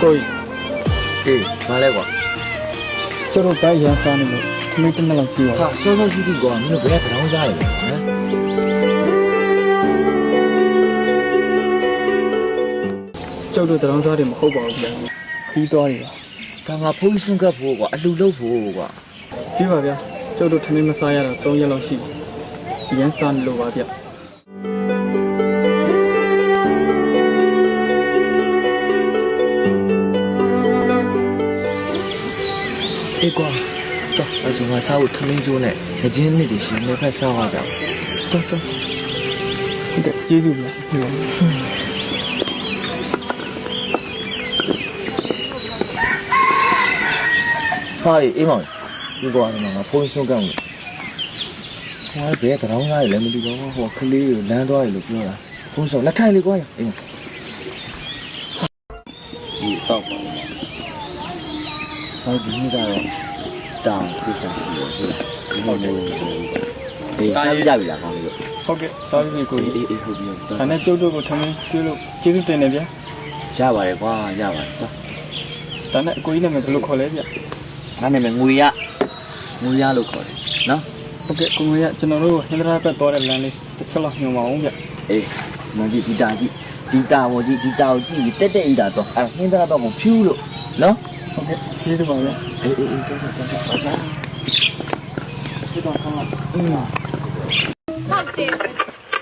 Coi, အေးမလဲကွာ choro kai yan sa ni lo. Kami tu nalang siwa. ဟာစောစောစီးစီးကွာမင်းတို့ဘယ်ကတောင်းစားရလဲဟမ် Choro tu terang sa di mau bawa dia. Di tu hari. ကငါဖုန်းစွန့်ကပ်ဖို့ကွာအလူလုပ်ဖို့ကွာ Di ba dia. Choro thani masaya la 3 ရက်လောက်ရှိပြီ။yan sa ni lo ba dia. အေးကွာတော့အဲ့ဆိုငါစားဖို့ထမင်းကျိုးနဲ့ငကြင်းနစ်တွေရှင်နေဖက်စားရကြအောင် Tok tok. Okey, jeju dia. ဟာအေးမောင်ဒီကွာဒီမှာငါဖုန်းစွန့်ကပ်လို့ဟိုဘယ်ကတောင်းစားရလဲမသိတော့ဟိုကလေးကိုလမ်းသွားရလို့ပြောတာဖုန်းစွန့်လက်ထိုင်လေးကွာအေးမောင်ဒီတော့ဟောဒီနေ့ကတော့တောင်းပြချင်တယ်ဆိုတော့ဒီလိုမျိုးအေးစားကြပြီလားကောင်းလို့ Okey, sa bi ko. အေးအေးဟုတ်ပြီ ဒါနဲ့ကျုပ်တို့ကိုထမင်းကျွေးလို့ကျေးဇူးတင်တယ်ဗျာ ရပါတယ်ကွာရပါတယ်တော့ ။ဒါနဲ့အကိုကြီးနာမည်ဘယ်လိုခေါ်လဲဗျာ ငါနာမည်ငွေရလို့ခေါ်တယ်နော် ။ Okey, ကိုငွေရကျွန်တော်တို့ဟင်္ဒရာဘက်သွားတဲ့လမ်းလေးတစ်ချက်လောက်ညွှန်ပါအောင်ဗျာ အေးမကြီးဒီတာကြီးဒီတာကိုကြည့်တက်တက်ဤတာတော့အဲဟင်းသားတော့ကိုဖြူးလို့နော် ။ Okey, ကျေးဇူးပါဗျာ အေးအေးအေးဆက်ပါကြ ။ဒီတော့ခါမှာ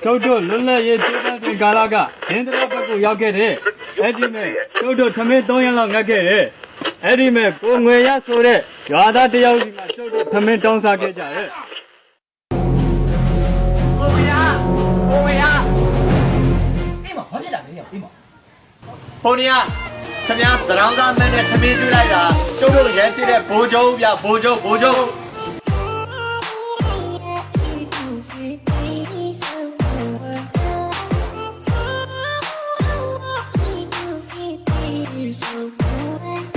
ကျုပ်တို့လွတ်လပ်ရေးပြည်ပပြည်ကာလကဟင်္ဒရာဘက်ကိုရောက်ခဲ့တဲ့အဲ့ဒီမဲ့ကျုပ်တို့ထမင်း3ရက်လောက်ငတ်ခဲ့တယ်အဲ့ဒီမဲ့ကိုငွေရဆိုတဲ့ရွာသားတယောက်စီမှာကျုပ်တို့ထမင်းတောင်းစားခဲ့ကြတယ် ဟိုနေရခင်ဗျာသရောင်းသားမင်းနဲ့သမီးတွေ့လိုက်တာကျုပ်တို့ရဲချစ်တဲ့ဘိုးကျုံဗျဘိုးကျုံ So